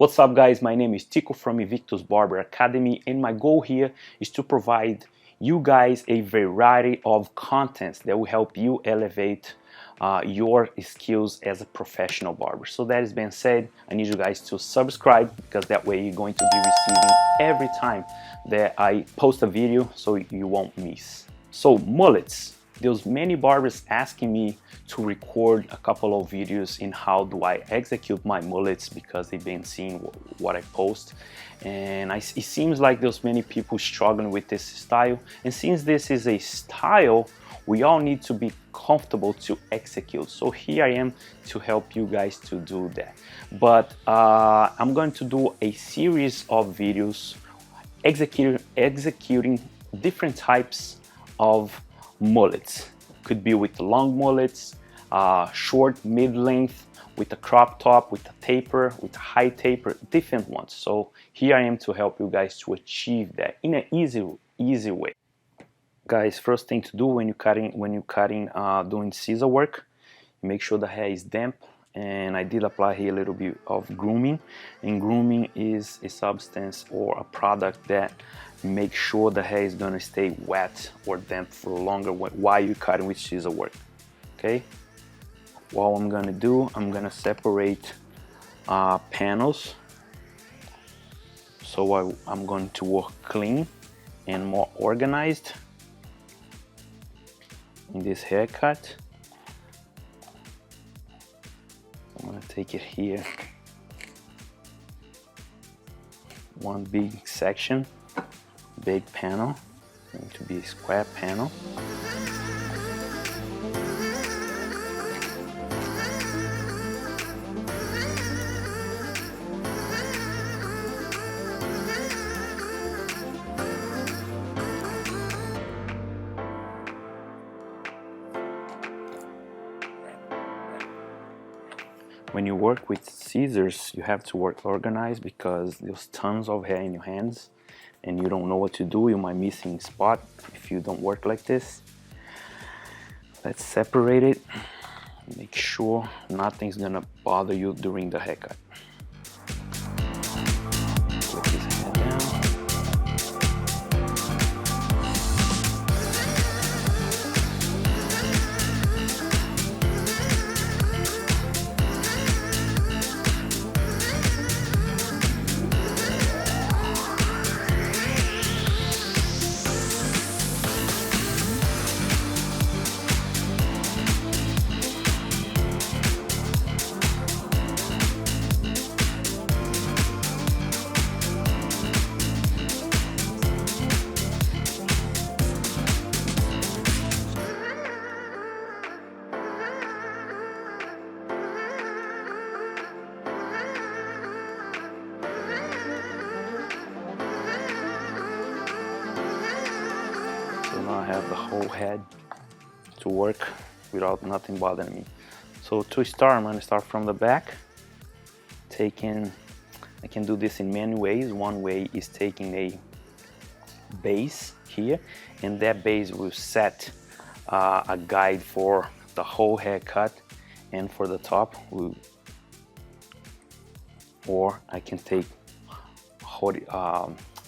What's up guys, my name is Tico from Invictus Barber Academy, and my goal here is to provide you guys a variety of contents that will help you elevate your skills as a professional barber. So that has been said, I need you guys to subscribe, because that way you're going to be receiving every time that I post a video, so you won't miss. So mullets. There's many barbers asking me to record a couple of videos in how do I execute my mullets, because they've been seeing what I post, and it seems like there's many people struggling with this style. And since this is a style, we all need to be comfortable to execute. So here I am to help you guys to do that. But I'm going to do a series of videos executing different types of mullets. Could be with long mullets, short, mid-length, with a crop top, with a taper, with a high taper, different ones. So here I am to help you guys to achieve that in an easy way. Guys, first thing to do when you're cutting doing scissor work, make sure the hair is damp. And I did apply here a little bit of grooming, and grooming is a substance or a product that makes sure the hair is gonna stay wet or damp for longer while you're cutting with scissor work. Okay, what I'm gonna do, I'm gonna separate panels, so I'm going to work clean and more organized in this haircut. I'm gonna take it here, one big section, big panel, going to be a square panel. When you work with scissors, you have to work organized, because there's tons of hair in your hands and you don't know what to do. You might missing spot if you don't work like this. Let's separate it. Make sure nothing's gonna bother you during the haircut. Put this hair down. So now I have the whole head to work without nothing bothering me. So to start, I'm going to start from the back. I can do this in many ways. One way is taking a base here, and that base will set a guide for the whole haircut and for the top. Or I can take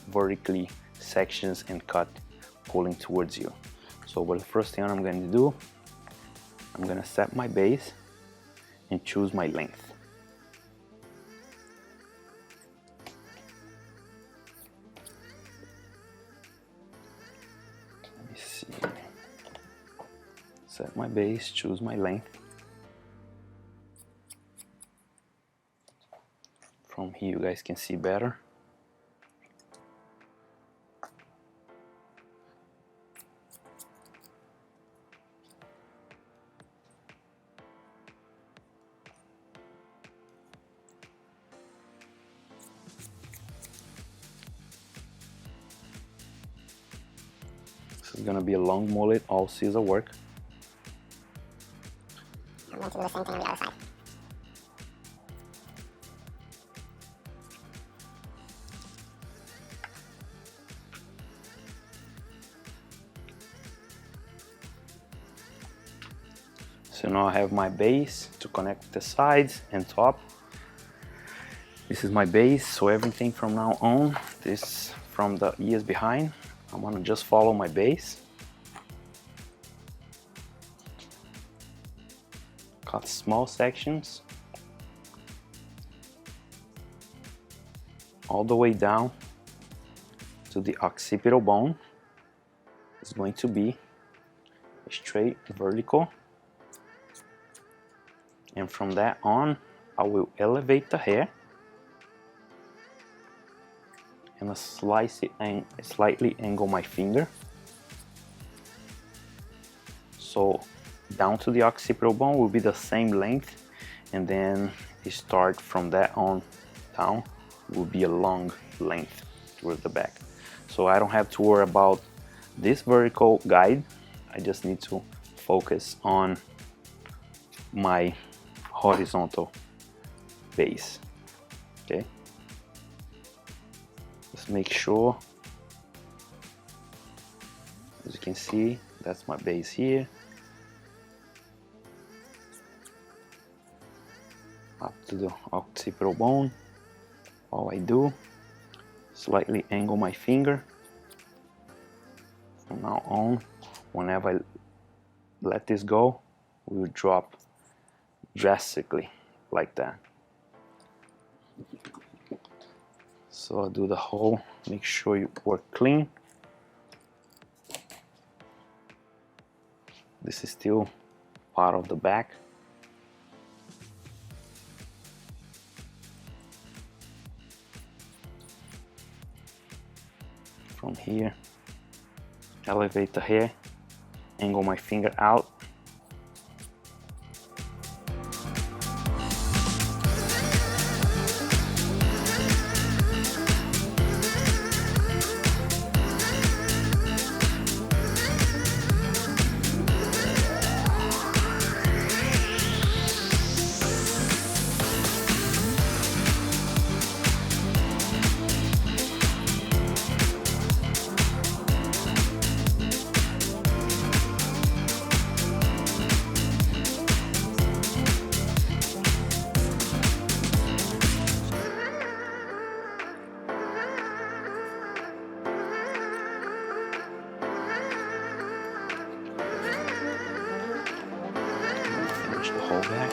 vertically sections and cut pulling towards you. So the first thing I'm going to do, I'm going to set my base and choose my length. Let me see. Set my base, choose my length. From here you guys can see better. This is gonna be a long mullet, all scissor work. I'm going to do the same thing on the other side. So now I have my base to connect the sides and top. This is my base, so everything from now on, this from the ears behind, I'm gonna just follow my base. Cut small sections all the way down to the occipital bone. It's going to be straight vertical, and from that on I will elevate the hair and I slightly angle my finger, so down to the occipital bone will be the same length, and then you start from that on down will be a long length towards the back. So I don't have to worry about this vertical guide, I just need to focus on my horizontal base. Okay, just make sure, as you can see, that's my base here, up to the occipital bone. All I do, slightly angle my finger. From now on, whenever I let this go, we will drop drastically like that. So I'll do the whole, make sure you work clean. This is still part of the back. From here, elevate the hair, angle my finger out. Finish the whole back.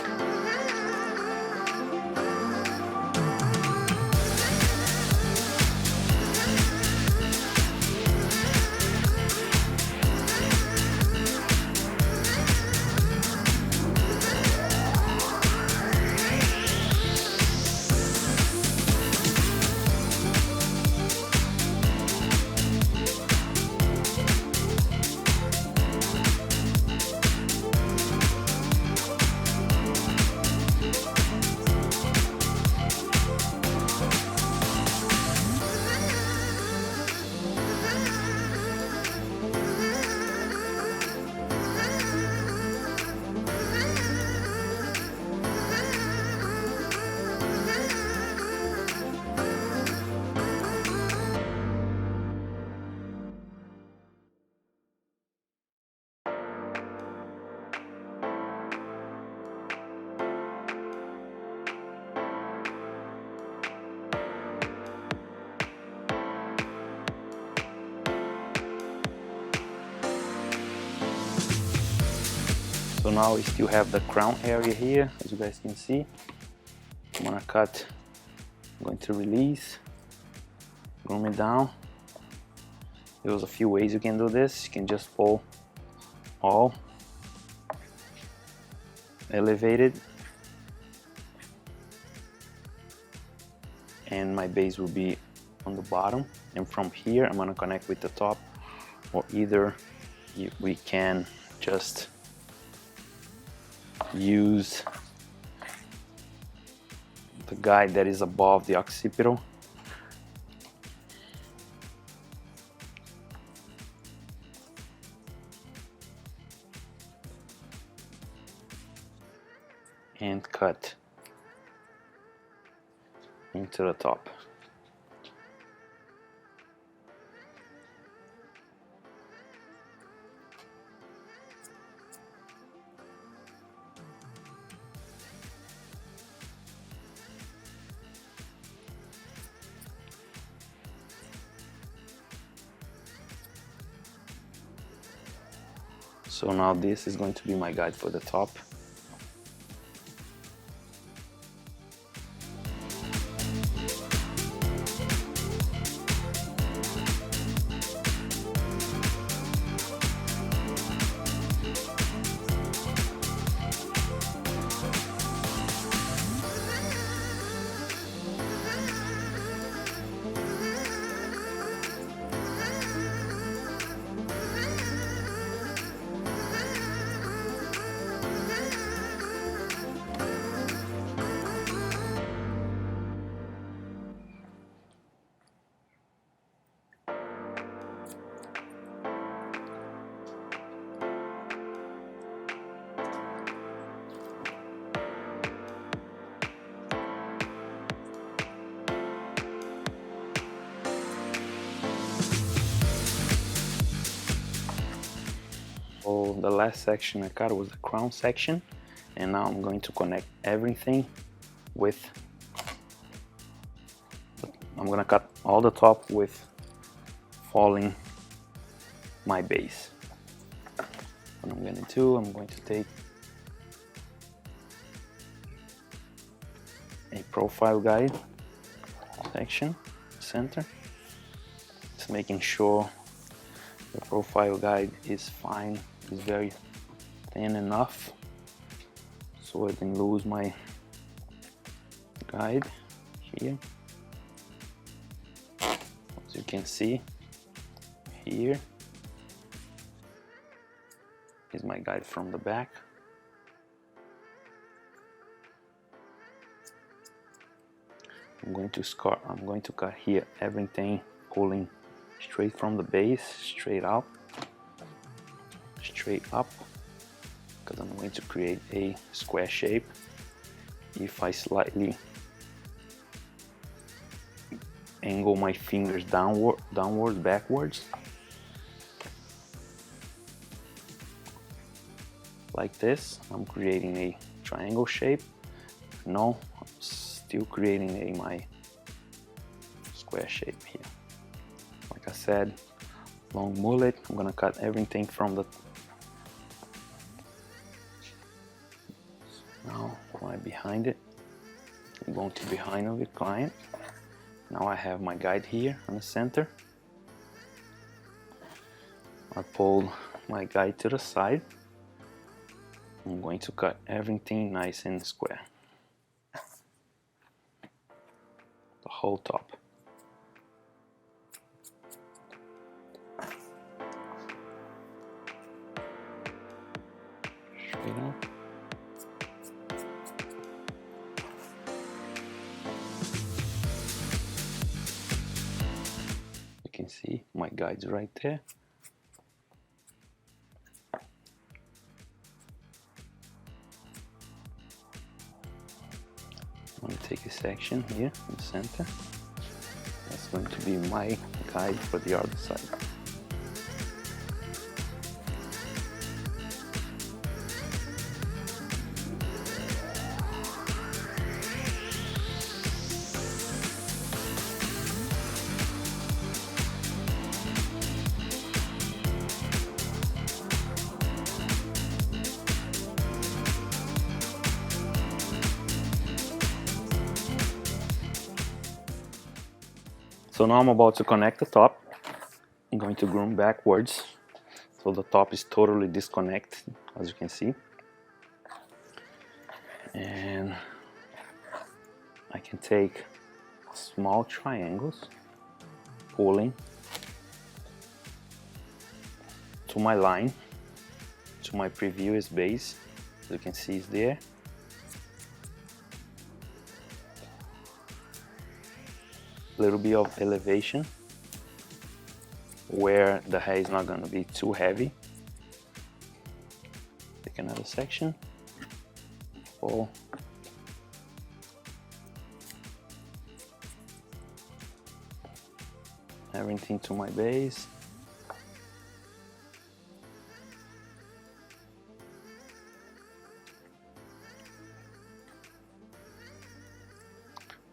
So now we still have the crown area here, as you guys can see. I'm gonna cut, I'm going to release, groom it down. There's a few ways you can do this. You can just pull all, elevate it, and my base will be on the bottom, and from here I'm gonna connect with the top, or either we can just use the guide that is above the occipital. And cut into the top. So now this is going to be my guide for the top. So the last section I cut was the crown section, and now I'm going to connect everything with, I'm gonna cut all the top with following my base. What I'm gonna do, I'm going to take a profile guide section, center, just making sure the profile guide is fine, is very thin enough so I can lose my guide here. As you can see, here is my guide from the back. I'm going to cut here everything pulling straight from the base, straight up, because I'm going to create a square shape. If I slightly angle my fingers downwards, backwards, like this, I'm creating a triangle shape. No, I'm still creating my square shape here. Like I said, long mullet. I'm gonna cut everything from the, now right behind it. I'm going to behind of it, client. Now I have my guide here on the center. I pulled my guide to the side. I'm going to cut everything nice and square, the whole top. Straight up. You can see my guide's right there. I'm going to take a section here in the center. That's going to be my guide for the other side. So now I'm about to connect the top. I'm going to groom backwards, so the top is totally disconnected, as you can see. And I can take small triangles, pulling to my line, to my previous base. As you can see, it's there. Little bit of elevation where the hair is not going to be too heavy. Take another section, pull, everything to my base.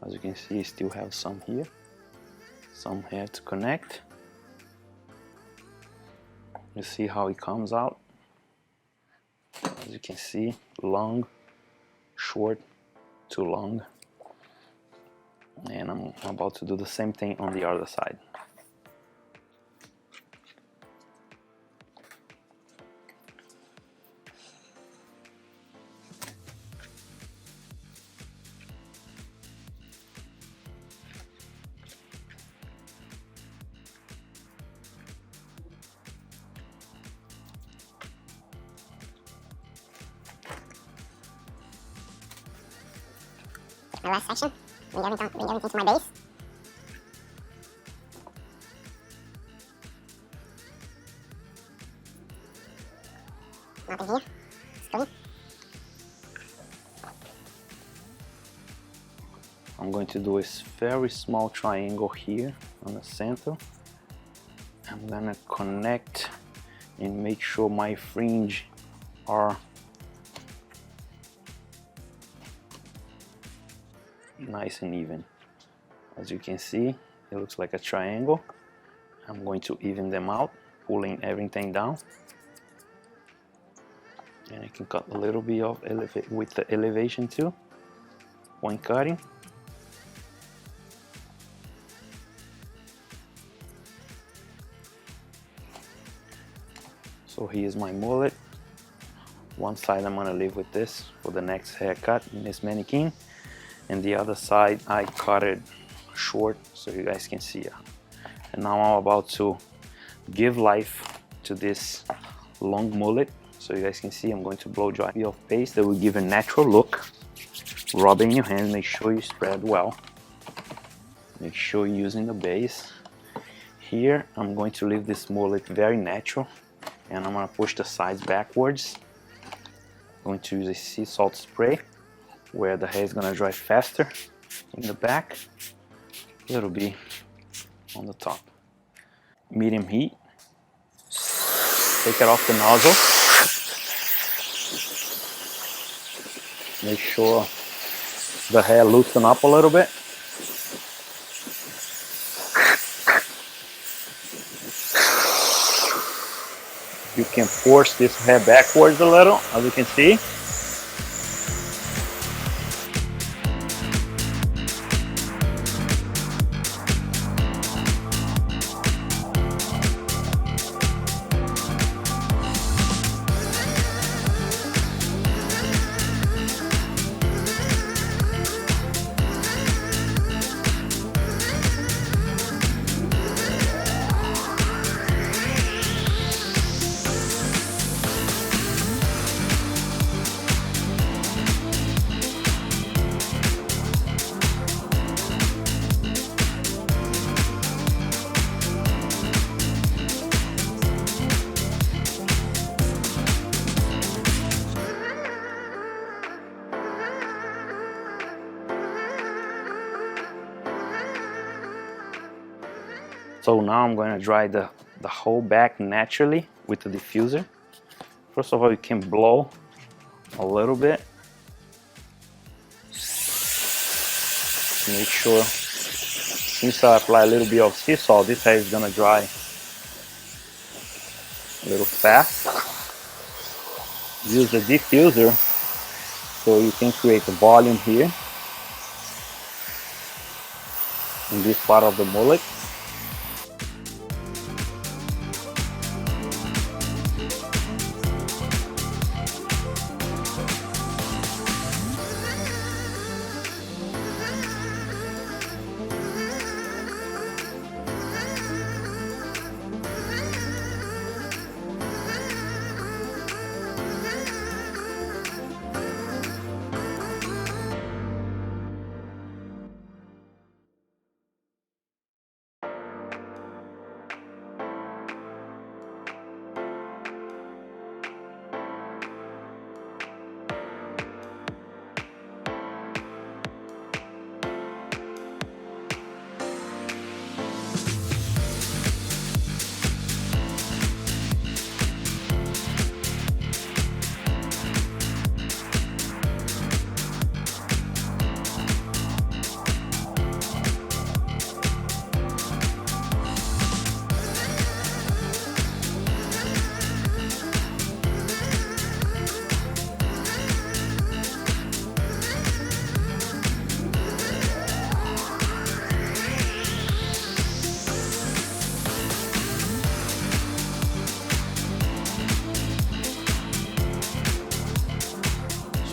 As you can see, I still have some here, some hair to connect. You see how it comes out. you can see, long, short, too long. And I'm about to do the same thing on the other side. My last section, bring everything to my base. Nothing here. Screen. I'm going to do a very small triangle here on the center. I'm gonna connect and make sure my fringe are nice and even. As you can see, it looks like a triangle. I'm going to even them out, pulling everything down. And I can cut a little bit of with the elevation too when cutting. So here's my mullet. One side I'm gonna leave with this for the next haircut in this mannequin, and the other side I cut it short so you guys can see it. And now I'm about to give life to this long mullet. So you guys can see, I'm going to blow dry a bit of paste that will give a natural look. Rub it in your hand, make sure you spread well. Make sure you're using the base. Here, I'm going to leave this mullet very natural, and I'm gonna push the sides backwards. I'm going to use a sea salt spray where the hair is gonna dry faster in the back. A little bit on the top. Medium heat. Take it off the nozzle. Make sure the hair loosen up a little bit. You can force this hair backwards a little, as you can see. So now I'm going to dry the whole back naturally with the diffuser. First of all, you can blow a little bit. Make sure, since I apply a little bit of sea salt, this hair is going to dry a little fast. Use the diffuser so you can create a volume here in this part of the mullet.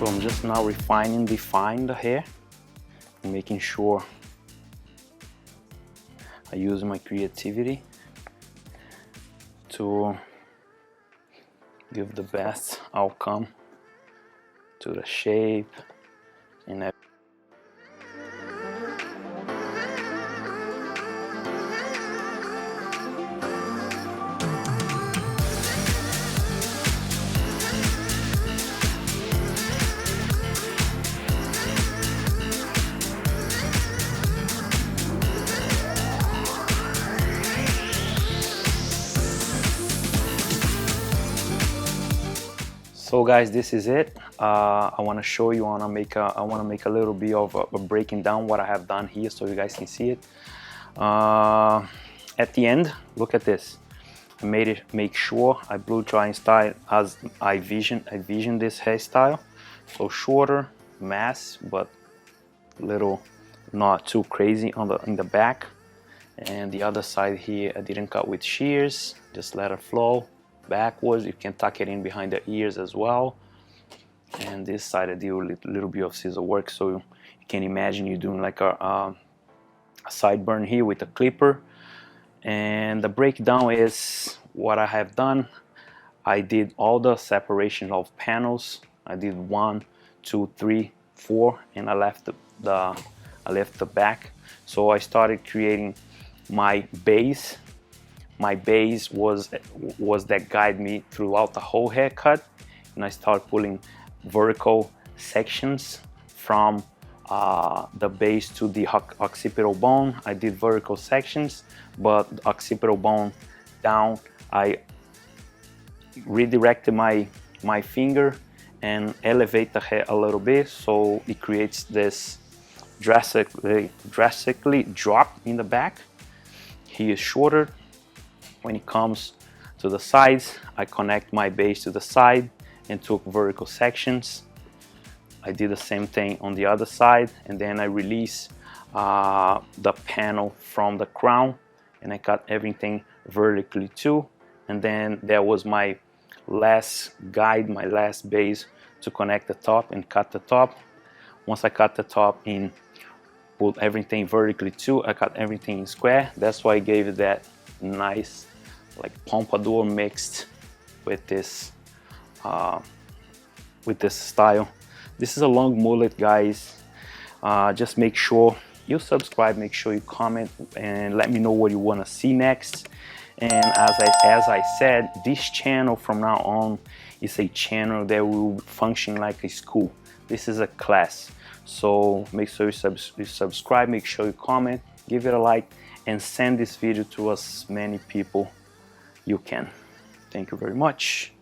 So I'm just now defining the hair, and making sure I use my creativity to give the best outcome to the shape and everything. So guys, this is it. I want to show you. I want to make a little bit of a breaking down what I have done here, so you guys can see it. At the end, look at this. I make sure I blow dry and style as I vision this hairstyle. So shorter, mass, but little, not too crazy in the back. And the other side here, I didn't cut with shears. Just let it flow backwards. You can tuck it in behind the ears as well. And this side I did a little bit of scissor work, so you can imagine you're doing like a sideburn here with a clipper. And the breakdown is what I have done. I did all the separation of panels. I did 1, 2, 3, 4, and I left the back. So I started creating my base. My base was that guide me throughout the whole haircut, and I start pulling vertical sections from the base to the occipital bone. I did vertical sections, but the occipital bone down, I redirected my finger and elevate the hair a little bit, so it creates this drastically drop in the back. He is shorter. When it comes to the sides, I connect my base to the side and took vertical sections. I did the same thing on the other side, and then I release the panel from the crown, and I cut everything vertically too. And then there was my last guide, my last base to connect the top and cut the top. Once I cut the top in, put everything vertically too, I cut everything in square. That's why I gave it that nice like pompadour mixed with this style. This is a long mullet, guys. Just make sure you subscribe, make sure you comment, and let me know what you want to see next. And as I said, this channel from now on is a channel that will function like a school. This is a class, so make sure you subscribe, make sure you comment, give it a like, and send this video to as many people you can. Thank you very much.